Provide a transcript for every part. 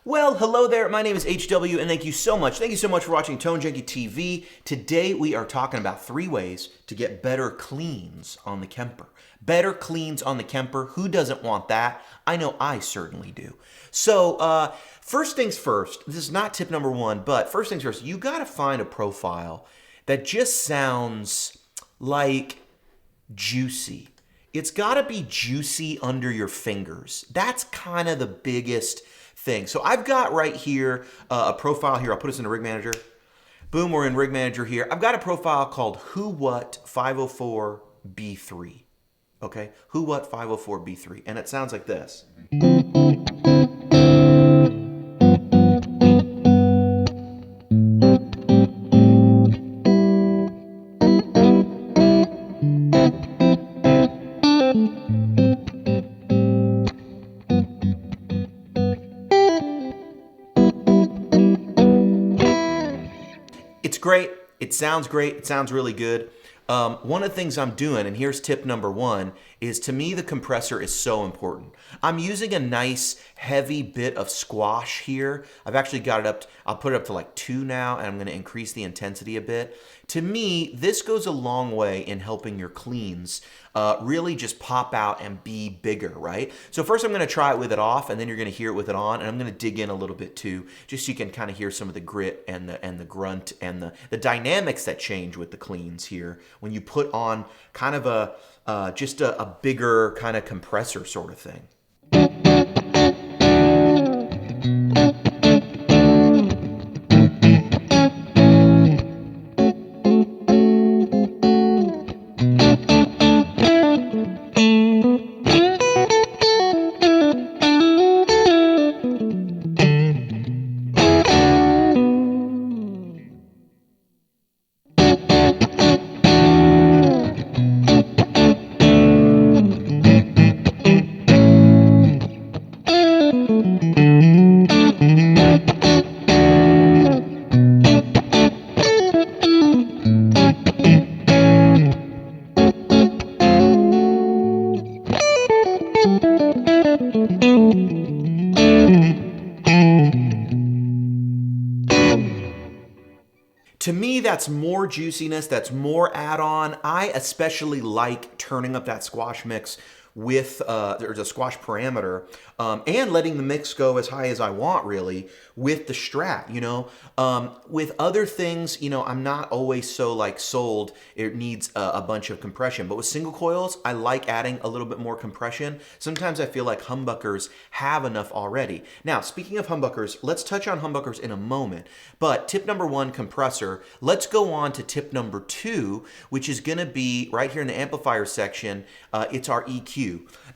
Well, hello there. My name is HW, and thank you so much. Thank you so much for watching Tone Junkie TV. Today we are talking about 3 ways to get better cleans on the Kemper. Better cleans on the Kemper. Who doesn't want that? I know I certainly do. So, first things first. This is not tip number 1, but first things first. You got to find a profile that just sounds like juicy. It's got to be juicy under your fingers. That's kind of the biggest thing. So I've got right here a profile here. I'll put this in the Rig Manager. Boom, we're in Rig Manager here. I've got a profile called Who What 504B3. Okay? Who What 504B3. And it sounds like this. It's great. It sounds great. It sounds really good. One of the things I'm doing, and here's tip number 1, is to me the compressor is so important. I'm using a nice heavy bit of squash here. I've actually got it up, I'll put it up to like 2 now, and I'm going to increase the intensity a bit. To me, this goes a long way in helping your cleans really just pop out and be bigger, right? So first I'm going to try it with it off, and then you're going to hear it with it on, and I'm going to dig in a little bit too, just so you can kind of hear some of the grit and the grunt and the dynamics that change with the cleans here when you put on kind of just a bigger kind of compressor sort of thing. To me, that's more juiciness, that's more add-on. I especially like turning up that squash mix with there's a squash parameter and letting the mix go as high as I want, really, with the Strat, you know. With other things, you know, I'm not always so like sold it needs a bunch of compression, but with single coils, I like adding a little bit more compression. Sometimes I feel like humbuckers have enough already. Now, speaking of humbuckers, let's touch on humbuckers in a moment, but tip number 1, compressor. Let's go on to tip number 2, which is gonna be right here in the amplifier section. It's our EQ.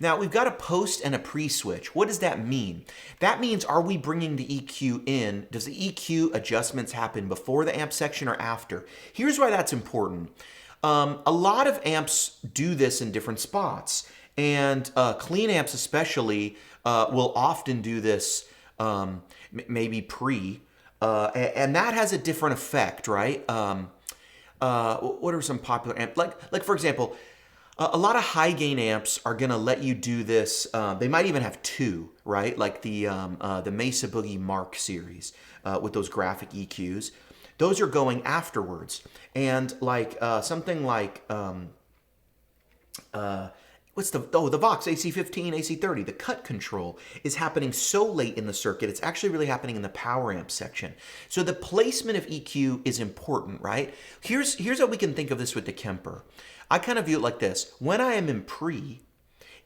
Now, we've got a post and a pre-switch. What does that mean? That means, are we bringing the EQ in? Does the EQ adjustments happen before the amp section or after? Here's why that's important. A lot of amps do this in different spots, and clean amps especially will often do this maybe pre, and that has a different effect, right? What are some popular amps? Like for example, a lot of high gain amps are gonna let you do this. They might even have 2, right? Like the Mesa Boogie Mark series with those graphic EQs. Those are going afterwards, and like something like what's the Vox AC15, AC30, the cut control is happening so late in the circuit, it's actually really happening in the power amp section. So the placement of EQ is important, right? Here's how we can think of this with the Kemper. I kind of view it like this. When I am in pre,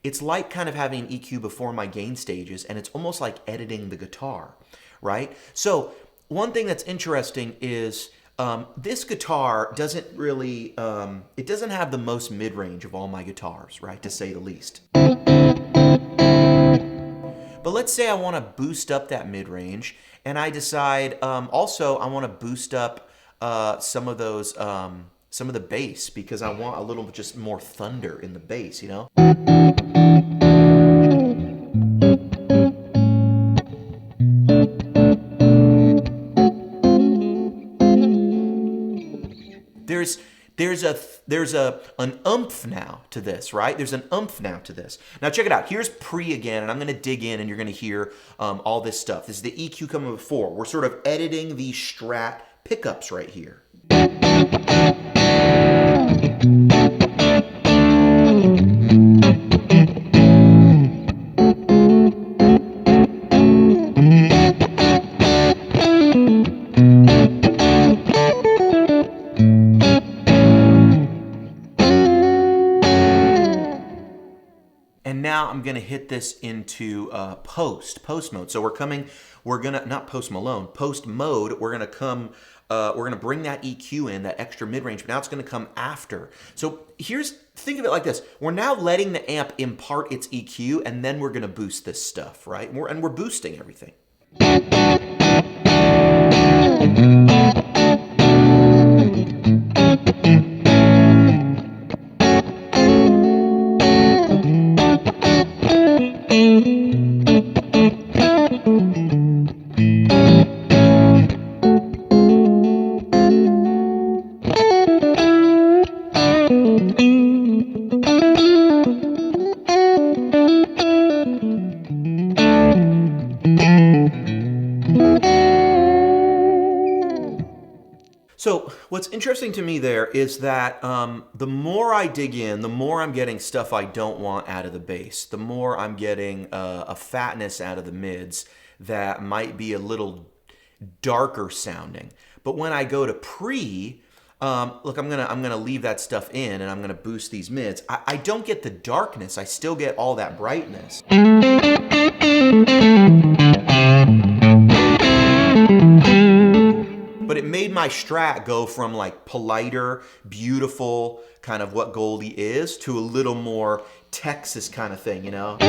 it's like kind of having an EQ before my gain stages, and it's almost like editing the guitar, right? So one thing that's interesting is this guitar doesn't really, it doesn't have the most mid-range of all my guitars, right, to say the least. But let's say I want to boost up that mid-range, and I decide also I want to boost up some of those, some of the bass, because I want a little just more thunder in the bass, you know? there's an oomph now to this, right? There's an oomph now to this. Now check it out. Here's pre again, and I'm going to dig in, and you're going to hear all this stuff. This is the EQ coming before. We're sort of editing these Strat pickups right here. And now I'm gonna hit this into post mode. So we're gonna, not post Malone, post mode, we're gonna bring that EQ in, that extra mid-range, but now it's gonna come after. So think of it like this. We're now letting the amp impart its EQ, and then we're gonna boost this stuff, right? And we're boosting everything. So what's interesting to me there is that the more I dig in, the more I'm getting stuff I don't want out of the bass. The more I'm getting a fatness out of the mids that might be a little darker sounding. But when I go to pre, look, I'm gonna leave that stuff in, and I'm gonna boost these mids. I don't get the darkness. I still get all that brightness. But it made my Strat go from like politer, beautiful, kind of what Goldie is, to a little more Texas kind of thing, you know? You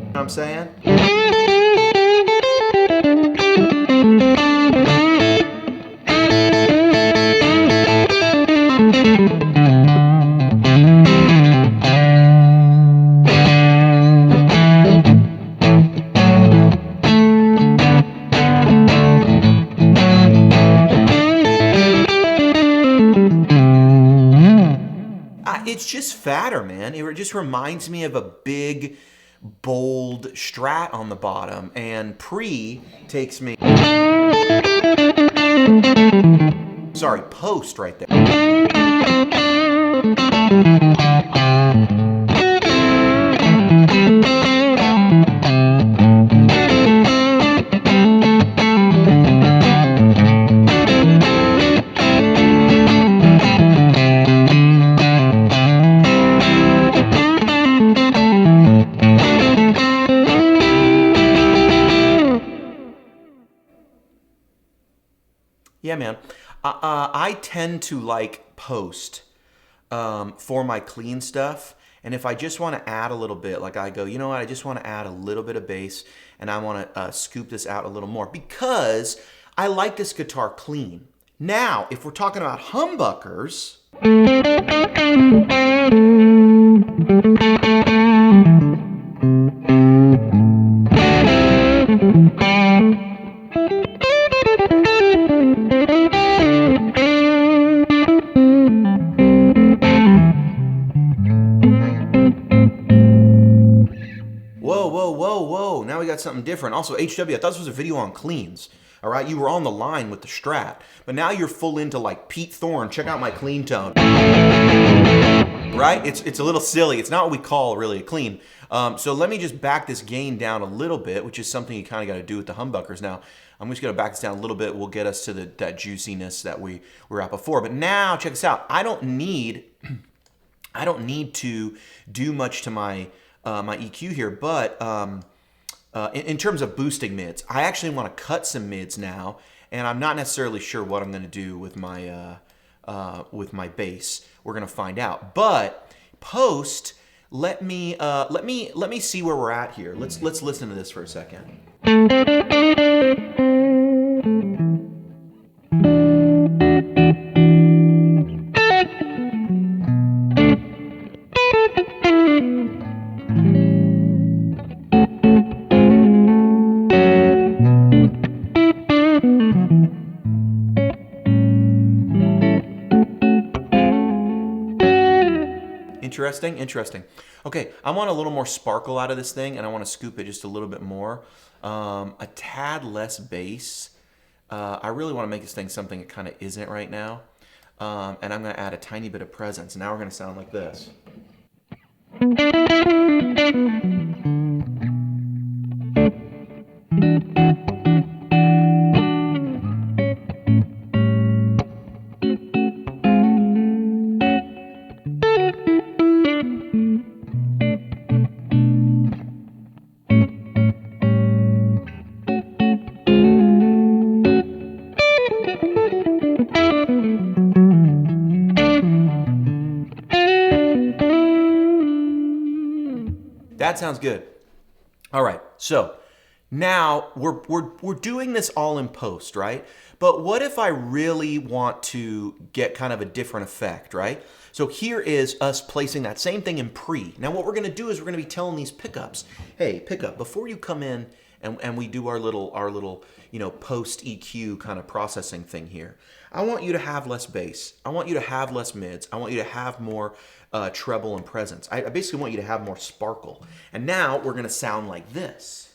know what I'm saying? It's just fatter, man. It just reminds me of a big, bold Strat on the bottom, and pre takes me... Sorry, post right there. Yeah, man. I tend to like post for my clean stuff. And if I just want to add a little bit, like I go, you know what, I just want to add a little bit of bass, and I want to scoop this out a little more because I like this guitar clean. Now, if we're talking about humbuckers... Whoa, now we got something different. Also, HW, I thought this was a video on cleans. All right, you were on the line with the Strat, but now you're full into like Pete Thorne. Check out my clean tone. Right? It's a little silly. It's not what we call really a clean. So let me just back this gain down a little bit, which is something you kind of got to do with the humbuckers. Now, I'm just going to back this down a little bit. We'll get us to that juiciness that we were at before. But now, check this out. I don't need to do much to my my EQ here, but in terms of boosting mids, I actually want to cut some mids now, and I'm not necessarily sure what I'm going to do with my bass. We're going to find out. But post, let me see where we're at here. Let's listen to this for a second. Interesting, interesting. Okay, I want a little more sparkle out of this thing, and I want to scoop it just a little bit more. A tad less bass. I really want to make this thing something it kind of isn't right now. And I'm going to add a tiny bit of presence. Now we're going to sound like this. That sounds good. All right, so now we're doing this all in post, right? But what if I really want to get kind of a different effect, right? So here is us placing that same thing in pre. Now what we're going to do is we're going to be telling these pickups, hey, pickup, before you come in and we do our little post EQ kind of processing thing here, I want you to have less bass. I want you to have less mids. I want you to have more treble and presence. I basically want you to have more sparkle. And now we're going to sound like this.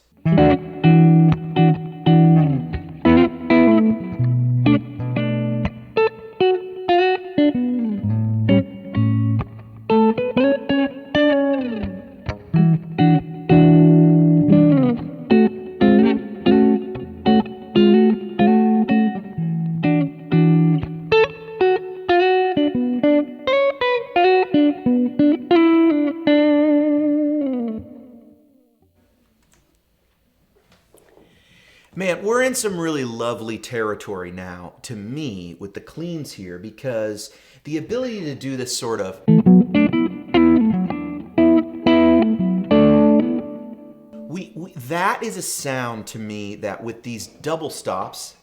Man, we're in some really lovely territory now, to me, with the cleans here, because the ability to do this sort of... that is a sound to me that with these double stops...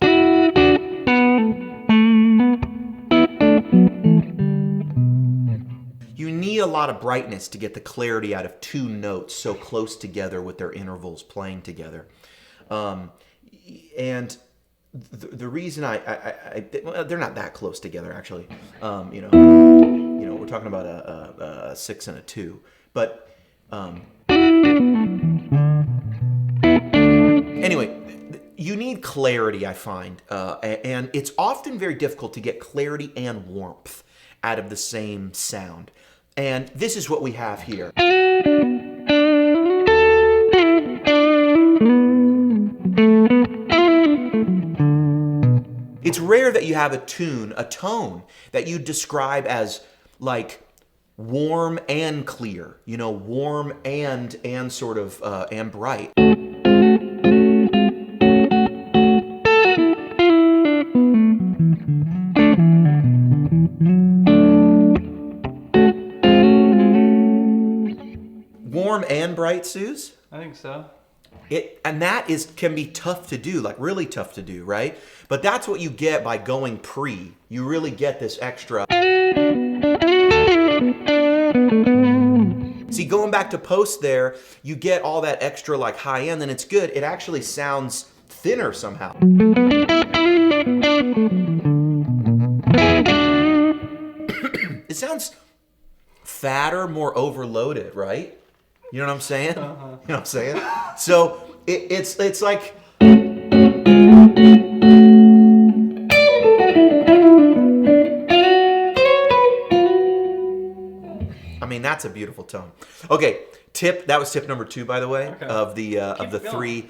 you need a lot of brightness to get the clarity out of two notes so close together with their intervals playing together. And the reason well, they're not that close together actually. We're talking about a 6 and a 2, but anyway, you need clarity, I find, and it's often very difficult to get clarity and warmth out of the same sound. And this is what we have here. It's rare that you have a tone that you describe as like warm and clear, warm and sort of and bright. Warm and bright, Suze? I think so. And that can be tough to do, like really tough to do, right? But that's what you get by going pre. You really get this extra. See, going back to post there, you get all that extra like high end, and it's good. It actually sounds thinner somehow. It sounds fatter, more overloaded, right? You know what I'm saying? You know what I'm saying? So it's like... I mean, that's a beautiful tone. Okay, that was tip number 2, by the way, of the three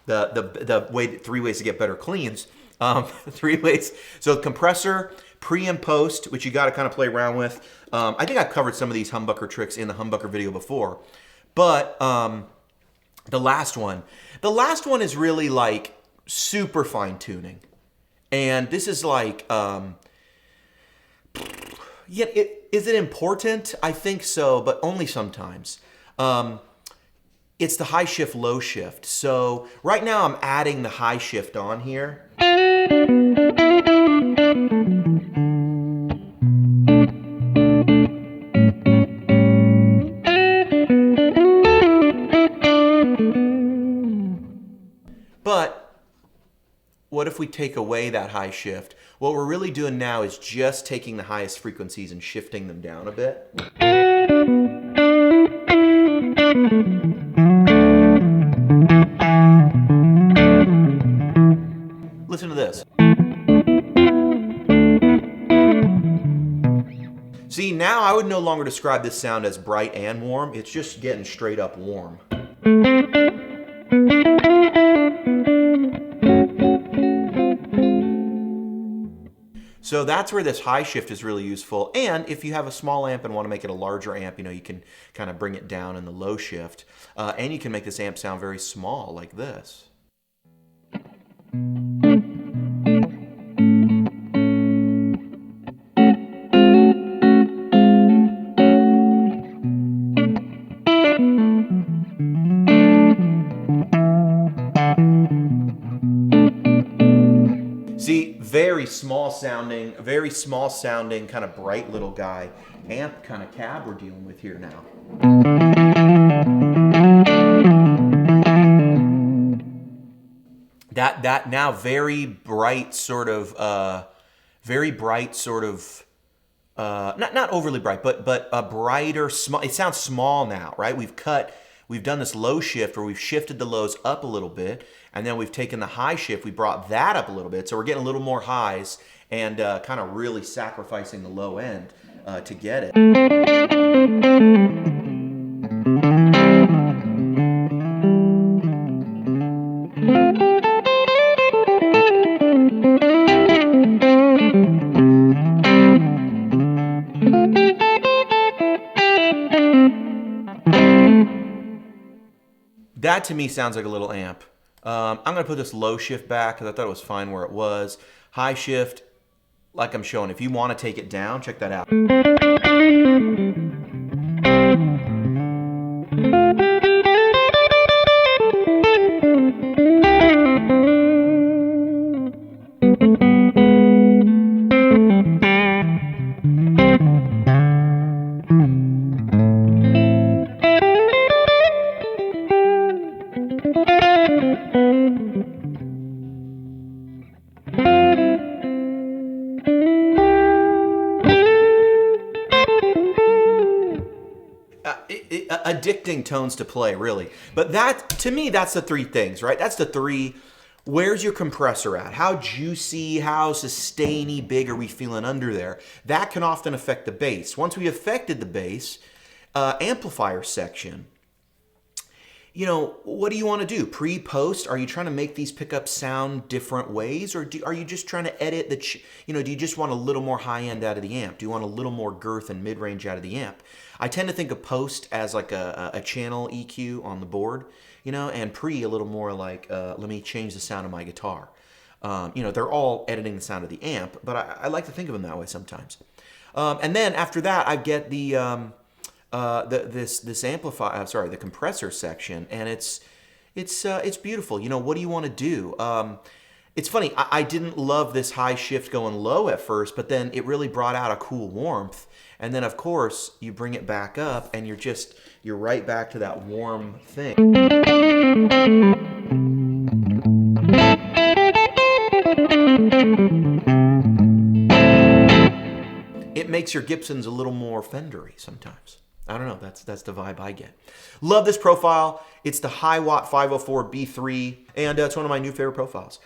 three ways to get better cleans. 3 ways. So compressor, pre and post, which you got to kind of play around with. I think I've covered some of these humbucker tricks in the humbucker video before. But the last one is really like super fine tuning, and this is like, is it important? I think so, but only sometimes. It's the high shift, low shift. So right now I'm adding the high shift on here. But what if we take away that high shift? What we're really doing now is just taking the highest frequencies and shifting them down a bit. Listen to this. See, now I would no longer describe this sound as bright and warm. It's just getting straight up warm. So that's where this high shift is really useful. And if you have a small amp and want to make it a larger amp, you can kind of bring it down in the low shift. And you can make this amp sound very small like this. See, very small sounding, kind of bright little guy. Amp kind of cab we're dealing with here now. That now very bright sort of, not overly bright, but a brighter, small, it sounds small now, right? We've done this low shift where we've shifted the lows up a little bit, and then we've taken the high shift, we brought that up a little bit, so we're getting a little more highs and kind of really sacrificing the low end to get it. That to me sounds like a little amp. I'm going to put this low shift back because I thought it was fine where it was. High shift, like I'm showing, if you want to take it down, check that out. Addicting tones to play, really. But that, to me, that's the three things, right? That's the three. Where's your compressor at? How juicy, how sustainy, big are we feeling under there? That can often affect the bass. Once we affected the bass, amplifier section, what do you want to do? Pre-post? Are you trying to make these pickups sound different ways? Or are you just trying to edit the, do you just want a little more high end out of the amp? Do you want a little more girth and mid-range out of the amp? I tend to think of post as like a channel EQ on the board, and pre a little more like, let me change the sound of my guitar. They're all editing the sound of the amp, but I like to think of them that way sometimes. And then after that, I get the this amplifier, the compressor section, and it's beautiful. What do you want to do? It's funny, I didn't love this high shift going low at first, but then it really brought out a cool warmth. And then of course you bring it back up and you're right back to that warm thing. It makes your Gibsons a little more Fendery sometimes. I don't know, that's the vibe I get. Love this profile. It's the High Watt 504 B3, and it's one of my new favorite profiles.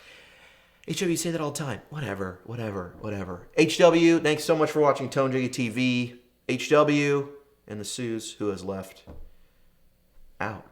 HW, you say that all the time. Whatever. HW, thanks so much for watching Tone Junkie TV. HW and the Suze, who has left, out.